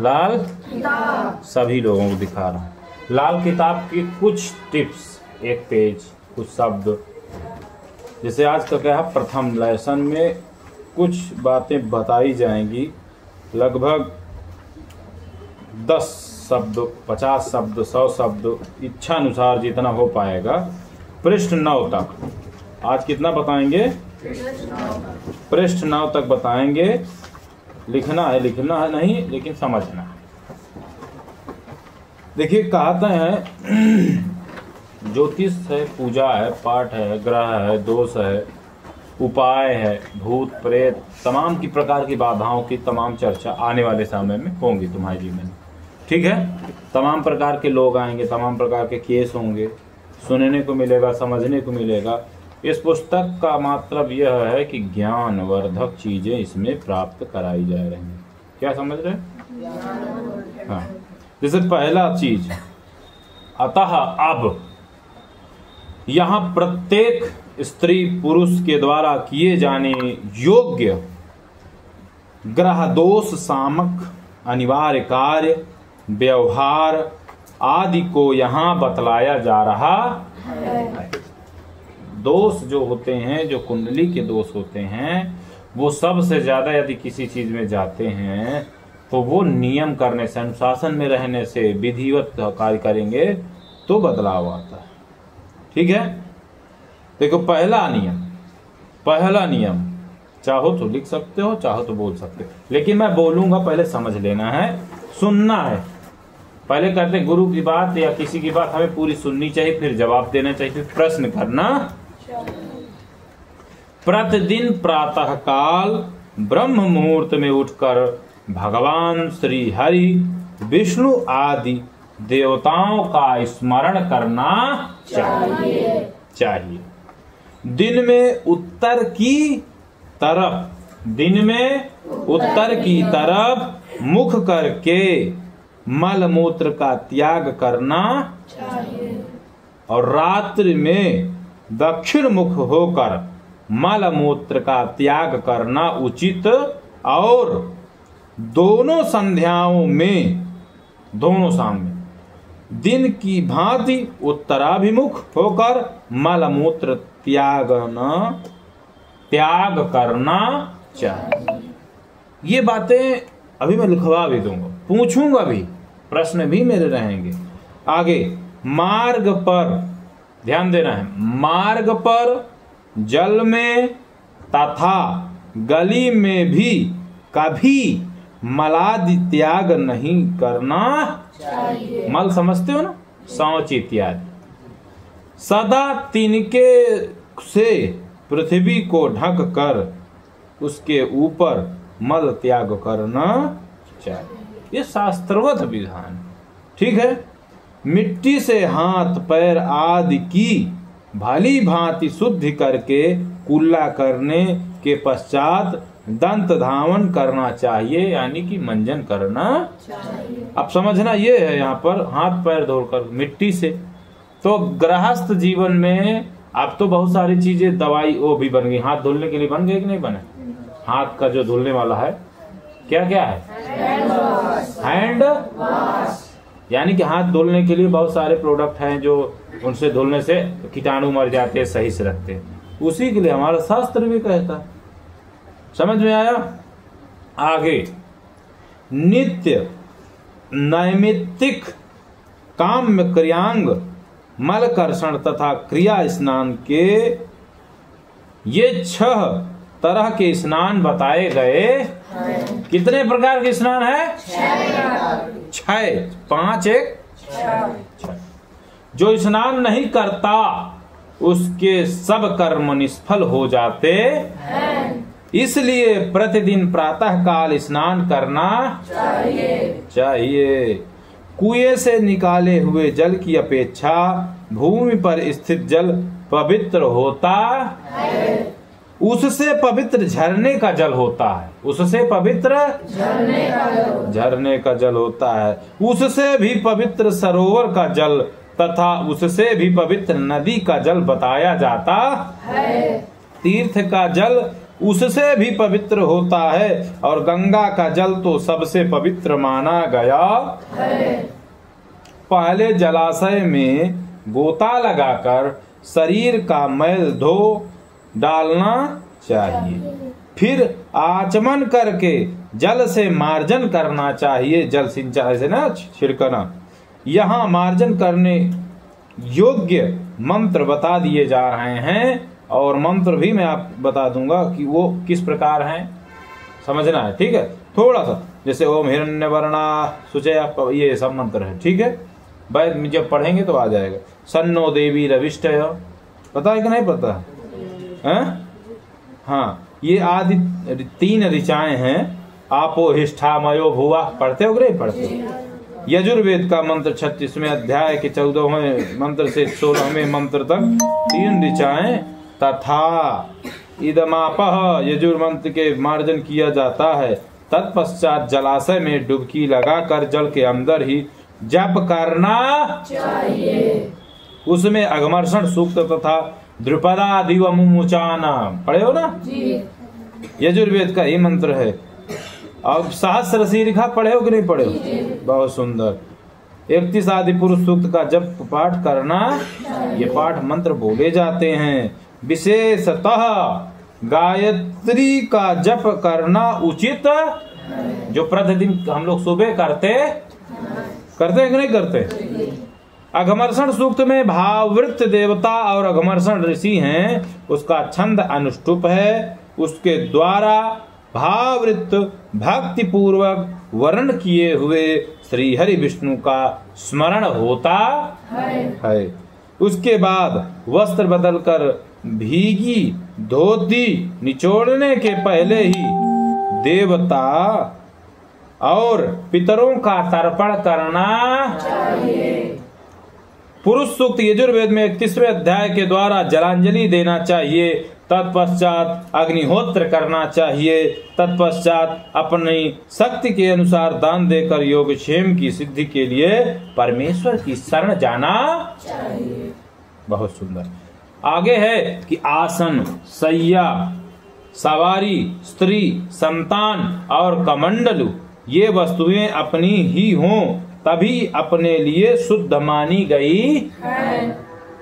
लाल किताब सभी लोगों को दिखा रहा हूँ। लाल किताब की कुछ टिप्स, एक पेज, कुछ शब्द। जैसे आज का क्या है, प्रथम लेसन में कुछ बातें बताई जाएंगी, लगभग 10 शब्द, 50 शब्द, 100 शब्द, इच्छा अनुसार जितना हो पाएगा। पृष्ठ 9 तक आज कितना बताएंगे? पृष्ठ 9 तक बताएंगे। लिखना है नहीं, लेकिन समझना है। देखिए, कहते हैं ज्योतिष है, पूजा है, पाठ है, ग्रह है, दोष है, उपाय है, भूत प्रेत, तमाम की प्रकार की बाधाओं की तमाम चर्चा आने वाले समय में होंगी तुम्हारे जीवन में। ठीक है, तमाम प्रकार के लोग आएंगे, तमाम प्रकार के केस होंगे, सुनने को मिलेगा, समझने को मिलेगा। इस पुस्तक का मतलब यह है कि ज्ञानवर्धक चीजें इसमें प्राप्त कराई जा रही हैं। क्या समझ रहे हैं? हाँ, जैसे पहला चीज, अतः अब यहाँ प्रत्येक स्त्री पुरुष के द्वारा किए जाने योग्य ग्रह दोष सामक अनिवार्य कार्य, व्यवहार आदि को यहाँ बतलाया जा रहा है। दोष जो होते हैं, जो कुंडली के दोष होते हैं, वो सबसे ज्यादा यदि किसी चीज में जाते हैं तो वो नियम करने से, अनुशासन में रहने से, विधिवत कार्य करेंगे तो बदलाव आता है। ठीक है, देखो पहला नियम चाहो तो लिख सकते हो, चाहो तो बोल सकते हो, लेकिन मैं बोलूंगा, पहले समझ लेना है, सुनना है। पहले कहते हैं गुरु की बात या किसी की बात हमें पूरी सुननी चाहिए, फिर जवाब देना चाहिए, फिर प्रश्न करना। प्रतिदिन प्रातः काल ब्रह्म मुहूर्त में उठकर भगवान श्री हरि, विष्णु आदि देवताओं का स्मरण करना चाहिए। दिन में उत्तर की तरफ मुख करके मल मूत्र का त्याग करना चाहिए, और रात्रि में दक्षिण मुख होकर मल मूत्र का त्याग करना उचित, और दोनों संध्याओं में, दोनों शाम दिन की भांति उत्तराभिमुख होकर मल मूत्र त्याग करना चाहिए। ये बातें अभी मैं लिखवा भी दूंगा, पूछूंगा भी, प्रश्न भी मेरे रहेंगे। आगे, मार्ग पर ध्यान देना है, मार्ग पर, जल में तथा गली में भी कभी मलादि त्याग नहीं करना चाहिए। मल समझते हो ना, शौच इत्यादि। सदा तिनके से पृथ्वी को ढक कर उसके ऊपर मल त्याग करना चाहिए। ये शास्त्रवत विधान। ठीक है, मिट्टी से हाथ पैर आदि की भली भांति शुद्धि करके कुल्ला करने के पश्चात दंत धावन करना चाहिए, यानी कि मंजन करना चाहिए। अब समझना ये है, यहाँ पर हाथ पैर धोकर मिट्टी से। तो गृहस्थ जीवन में अब तो बहुत सारी चीजें, दवाई वो भी बन गई, हाथ धुलने के लिए बन गए कि नहीं बने? हाथ का जो धुलने वाला है, क्या क्या है? हैंड वॉश, यानी कि हाथ धुलने के लिए बहुत सारे प्रोडक्ट हैं जो उनसे धुलने से कीटाणु मर जाते हैं, सही से रखते हैं। उसी के लिए हमारा शास्त्र भी कहता है। समझ में आया? आगे, नित्य नैमित्तिक काम्य क्रियांग मलकर्षण तथा क्रिया स्नान के ये 6 तरह के स्नान बताए गए। कितने प्रकार के स्नान है? 6। 5 1 6। जो स्नान नहीं करता उसके सब कर्म निष्फल हो जाते हैं, इसलिए प्रतिदिन प्रातः काल स्नान करना चाहिए। कुएं से निकाले हुए जल की अपेक्षा भूमि पर स्थित जल पवित्र होता है। उससे पवित्र झरने का जल होता है, उससे पवित्र झरने का जल होता है, उससे भी पवित्र सरोवर का जल तथा उससे भी पवित्र नदी का जल बताया जाता है। तीर्थ का जल उससे भी पवित्र होता है और गंगा का जल तो सबसे पवित्र माना गया है। पहले जलाशय में गोता लगाकर शरीर का मैल धो डालना चाहिए, फिर आचमन करके जल से मार्जन करना चाहिए। जल सिंचाई से ना छिड़कना। यहाँ मार्जन करने योग्य मंत्र बता दिए जा रहे हैं और मंत्र भी मैं आप बता दूंगा कि वो किस प्रकार हैं, समझना है, ठीक है। थोड़ा सा जैसे ओम हिरण्यवर्णा शुचय, ये सब मंत्र है, ठीक है। वैद में जब पढ़ेंगे तो आ जाएगा। सन्नो देवी रविष्टय, पता है कि नहीं पता है? हाँ, ये आदि 3 ऋचाएं हैं। आपो हिष्ठा मयो भुवा, पढ़ते हो कि नहीं पढ़ते? यजुर्वेद का मंत्र 36वें अध्याय के 14वें मंत्र से 16वें मंत्र तक 3 ऋचाएं तथा इदमापह यजुर्मंत्र के मार्जन किया जाता है। तत्पश्चात जलाशय में डुबकी लगाकर जल के अंदर ही जप करना चाहिए। उसमें अघमर्षण सूक्त तथा द्रुपदा दिवमुचाना पढ़े हो ना जी? यजुर्वेद का ही मंत्र है। अब सहस्र शीर्षा पढ़े हो कि नहीं पढ़े हो? बहुत सुंदर। 31 आदि पुरुष सूक्त का जप पाठ करना, ये पाठ मंत्र बोले जाते हैं। विशेषतः गायत्री का जप करना उचित, जो प्रतिदिन हम लोग सुबह करते हैं कि नहीं करते? अघमर्षण सूक्त में भाववृत्त देवता और अघमर्षण ऋषि हैं, उसका छंद अनुष्टुप है। उसके द्वारा भाववृत्त भक्ति पूर्वक वर्ण किए हुए श्री हरि विष्णु का स्मरण होता है। उसके बाद वस्त्र बदलकर भीगी धोती निचोड़ने के पहले ही देवता और पितरों का तर्पण करना चाहिए। पुरुष सूक्त यजुर्वेद में 31वें अध्याय के द्वारा जलांजलि देना चाहिए। तत्पश्चात अग्निहोत्र करना चाहिए। तत्पश्चात अपनी शक्ति के अनुसार दान देकर योगक्षेम की सिद्धि के लिए परमेश्वर की शरण जाना चाहिए। बहुत सुंदर। आगे है कि आसन, शैया, सवारी, स्त्री, संतान और कमंडलू ये वस्तुएं अपनी ही हों तभी अपने लिए शुद्ध मानी गई है।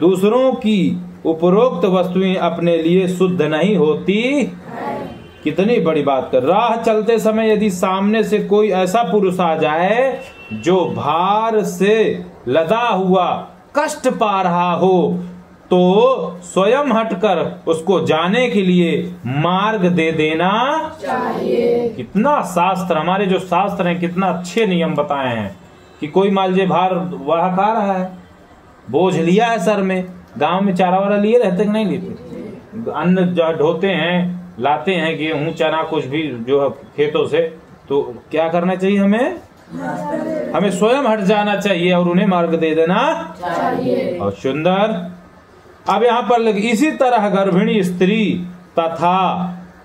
दूसरों की उपरोक्त वस्तुएं अपने लिए शुद्ध नहीं होती। कितनी बड़ी बात कर। राह चलते समय यदि सामने से कोई ऐसा पुरुष आ जाए जो भार से लदा हुआ कष्ट पा रहा हो तो स्वयं हटकर उसको जाने के लिए मार्ग दे देना चाहिए। कितना शास्त्र, हमारे जो शास्त्र हैं कितना अच्छे नियम बताए हैं कि कोई मान लीजिए भार वह खा रहा है, बोझ लिया है सर में, गांव में चारा वारा लिए रहते कि नहीं लेते? अन्न जो ढोते हैं, लाते हैं गेहूं चना कुछ भी जो खेतों से, तो क्या करना चाहिए? हमें स्वयं हट जाना चाहिए और उन्हें मार्ग दे देना चाहिए। और सुंदर। अब यहाँ पर इसी तरह गर्भिणी स्त्री तथा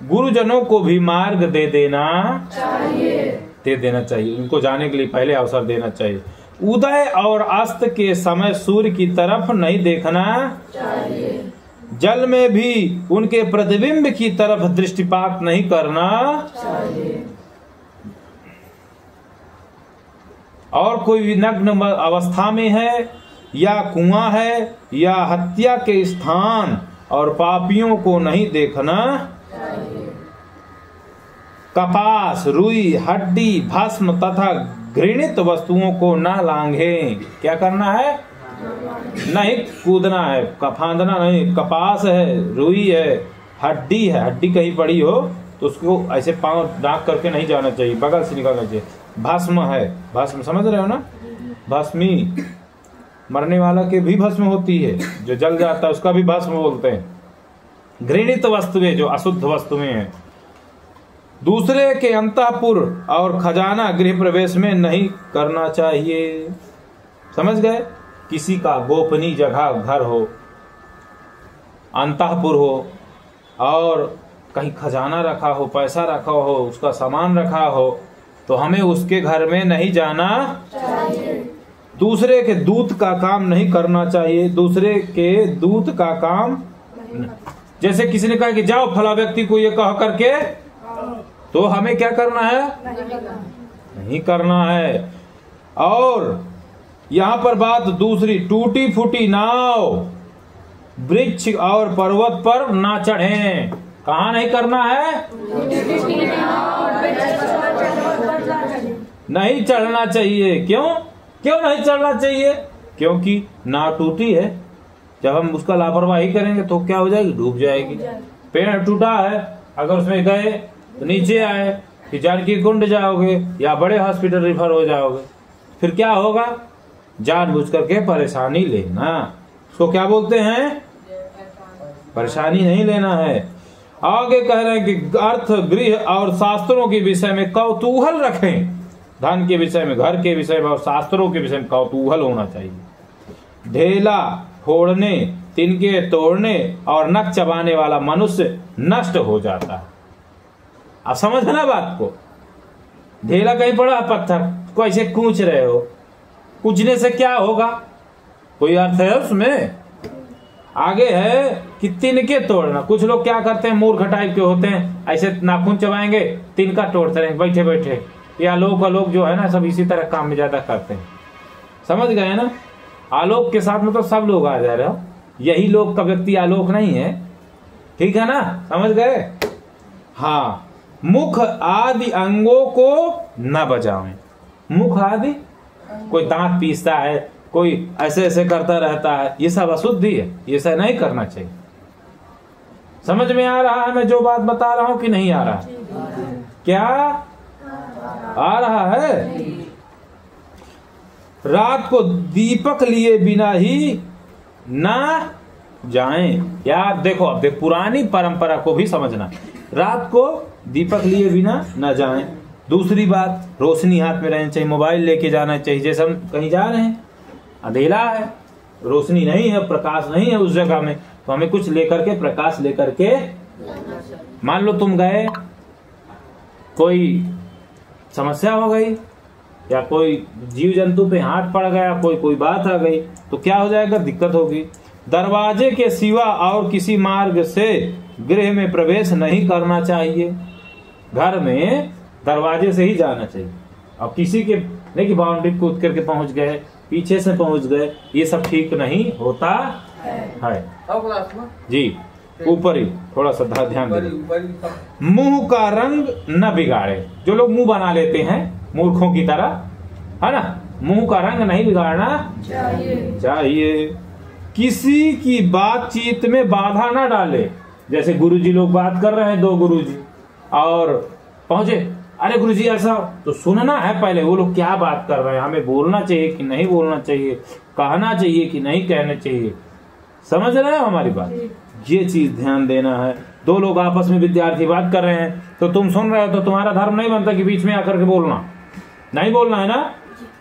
गुरुजनों को भी मार्ग दे देना चाहिए। उनको जाने के लिए पहले अवसर देना चाहिए। उदय और अस्त के समय सूर्य की तरफ नहीं देखना चाहिए। जल में भी उनके प्रतिबिंब की तरफ दृष्टिपात नहीं करना चाहिए। और कोई नग्न अवस्था में है या कुआं है या हत्या के स्थान और पापियों को नहीं देखना चाहिए। कपास, रुई, हड्डी, भस्म तथा घृणित वस्तुओं को न लांघें। क्या करना है? नहीं कूदना है, फांदना नहीं। कपास है, रुई है, हड्डी है, हड्डी कहीं पड़ी हो तो उसको ऐसे पांव डाक करके नहीं जाना चाहिए, बगल से निकालना चाहिए। भस्म है, भस्म समझ रहे हो ना? भस्मी, मरने वाला के भी भस्म होती है, जो जल जाता है उसका भी भस्म बोलते हैं। घृणित वस्तुएं जो अशुद्ध वस्तुएं हैं। दूसरे के अंतःपुर और खजाना गृह प्रवेश में नहीं करना चाहिए। समझ गए? किसी का गोपनीय जगह घर हो, अंतःपुर हो और कहीं खजाना रखा हो, पैसा रखा हो, उसका सामान रखा हो, तो हमें उसके घर में नहीं जाना चाहिए। दूसरे के दूत का काम नहीं करना चाहिए। दूसरे के दूत का काम जैसे किसी ने कहा कि जाओ फला व्यक्ति को ये कह करके, तो हमें क्या करना है? नहीं करना है। और यहां पर बात दूसरी, टूटी फूटी नाव वृक्ष और पर्वत पर ना चढ़ें। कहां नहीं करना है? नहीं चढ़ना चाहिए। क्यों नहीं चढ़ना चाहिए? क्योंकि नाव टूटी है, जब हम उसका लापरवाही करेंगे तो क्या हो जाएगी? डूब जाएगी। पेड़ टूटा है, अगर उसमें गए तो नीचे आए, फिर जानकी कुंड जाओगे या बड़े हॉस्पिटल रिफर हो जाओगे, फिर क्या होगा? जानबूझ करके परेशानी लेना, उसको क्या बोलते हैं? परेशानी नहीं लेना है। आगे कह रहे हैं कि अर्थ, गृह और शास्त्रों के विषय में कौतूहल रखें। धन के विषय में, घर के विषय में और शास्त्रों के विषय में कौतूहल होना चाहिए। ढेला फोड़ने, तिनके तोड़ने और नख चबाने वाला मनुष्य नष्ट हो जाता है। आप समझना बात को। ढेला कहीं पड़ा पत्थर को ऐसे कूच रहे हो, कूचने से क्या होगा? कोई अर्थ है उसमें? आगे है कि तिनके तोड़ना। कुछ लोग क्या करते हैं, मूर्ख टाइप के होते हैं, ऐसे नाखून चबाएंगे, तिनका तोड़ते रहेंगे बैठे बैठे। ये आलोक जो है ना, सब इसी तरह काम में ज्यादा करते हैं। समझ गए ना? आलोक के साथ में तो सब लोग आ जा रहे हो, यही लोग का व्यक्ति आलोक नहीं है। ठीक है ना? समझ गए? हाँ। मुख आदि अंगों को न बजाएं। मुख आदि, कोई दांत पीसता है, कोई ऐसे ऐसे करता रहता है, ये सब अशुद्धि है, ये सब नहीं करना चाहिए। समझ में आ रहा है मैं जो बात बता रहा हूं कि नहीं आ रहा? क्या आ रहा है? रात को दीपक लिए बिना ही ना जाएं। यार देखो, अब देख, पुरानी परंपरा को भी समझना। रात को दीपक लिए बिना ना जाएं। दूसरी बात, रोशनी हाथ में रहनी चाहिए, मोबाइल लेके जाना चाहिए। जैसे हम कहीं जा रहे हैं, अंधेला है, रोशनी नहीं है, प्रकाश नहीं है उस जगह में, तो हमें कुछ लेकर के, प्रकाश लेकर के, मान लो तुम गए, कोई समस्या हो गई या कोई जीव जंतु पे हाथ पड़ गया, कोई बात आ गई, तो क्या हो जाएगा? दिक्कत होगी। दरवाजे के सिवा और किसी मार्ग से गृह में प्रवेश नहीं करना चाहिए। घर में दरवाजे से ही जाना चाहिए। अब किसी के नहीं कि बाउंड्री कूद करके पहुंच गए, पीछे से पहुंच गए, ये सब ठीक नहीं होता है। जी, ऊपर ही थोड़ा सा ध्यान दें। मुंह का रंग न बिगाड़े। जो लोग मुंह बना लेते हैं मूर्खों की तरह, है ना, मुंह का रंग नहीं बिगाड़ना चाहिए। किसी की बातचीत में बाधा ना डाले। जैसे गुरुजी लोग बात कर रहे हैं, दो गुरुजी, और पहुंचे, अरे गुरुजी ऐसा, तो सुनना है पहले वो लोग क्या बात कर रहे हैं, हमें बोलना चाहिए कि नहीं बोलना चाहिए, कहना चाहिए कि नहीं कहना चाहिए। समझ रहे हो हमारी बात? ये चीज ध्यान देना है। दो लोग आपस में विद्यार्थी बात कर रहे हैं, तो तुम सुन रहे हो, तो तुम्हारा धर्म नहीं बनता कि बीच में आकर के बोलना। नहीं बोलना है ना?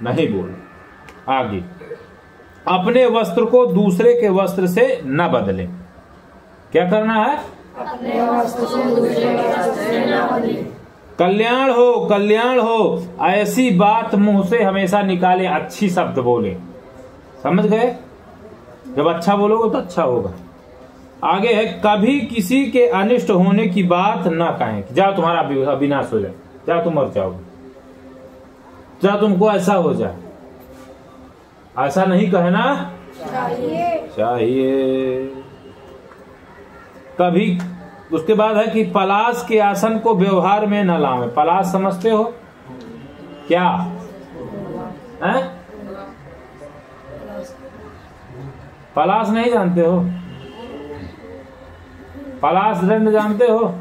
नहीं बोलना। आगे, अपने वस्त्र को दूसरे के वस्त्र से न बदले। क्या करना है? अपने वस्त्र को दूसरे के वस्त्र से न बदले। कल्याण हो, कल्याण हो, ऐसी बात मुंह से हमेशा निकाले, अच्छी शब्द बोले। समझ गए? जब अच्छा बोलोगे तो अच्छा होगा। आगे है, कभी किसी के अनिष्ट होने की बात ना कहें। जाओ तुम्हारा अविनाश हो जाए, जाओ तुम मर जाओगे, जाओ तुमको ऐसा हो जाए, ऐसा नहीं कहना चाहिए। कभी उसके बाद है कि पलाश के आसन को व्यवहार में न लावे। पलाश समझते हो क्या है? पलाश नहीं जानते हो? पलाश दंड जानते हो?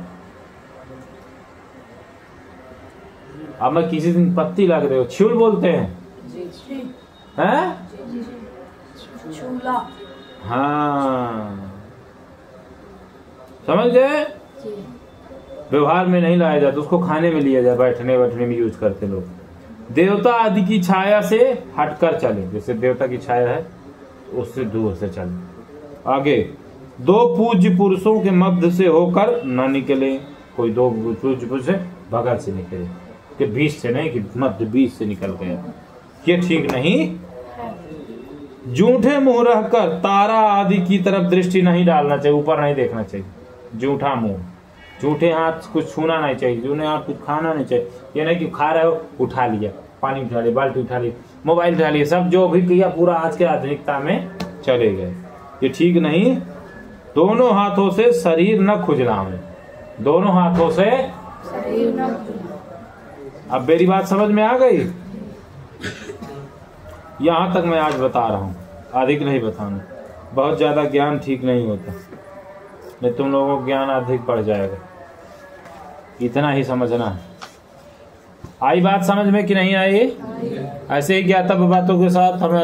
अब मैं किसी दिन पत्ती लग रहे हो, छिउल बोलते हैं, हैं? हाँ, समझ गए? व्यवहार में नहीं लाया जाता, उसको खाने में लिया जाए, बैठने बैठने में यूज करते लोग। देवता आदि की छाया से हटकर चले। जैसे देवता की छाया है, उससे दूर से चले। आगे, दो पूज्य पुरुषों के मध्य से होकर न निकले। कोई दो पूज्य पुरुष से बगल से निकले, कि बीच से नहीं, कि मध्य बीच से निकल गया, ये ठीक नहीं। जूठे मुंह रहकर तारा आदि की तरफ दृष्टि नहीं डालना चाहिए, ऊपर नहीं देखना चाहिए। जूठा मुंह, जूठे हाथ कुछ छूना नहीं चाहिए, जूठे हाथ कुछ खाना नहीं चाहिए। ये नहीं कि खा रहे हो उठा लिया, पानी उठा लिया, बाल्टी उठा ली, मोबाइल उठा लिया, सब जो भी किया पूरा आज के आधुनिकता में चले गए। ये ठीक नहीं। दोनों हाथों से शरीर न खुजलाएं, दोनों हाथों से शरीर न खुजलाएं। अब मेरी बात समझ में आ गई? यहां तक मैं आज बता रहा हूं, अधिक नहीं बताना। बहुत ज्यादा ज्ञान ठीक नहीं होता, नहीं तुम लोगों को ज्ञान अधिक बढ़ जाएगा। इतना ही समझना है। आई बात समझ में कि नहीं आई? ऐसे ही ज्ञातव्य बातों के साथ हमें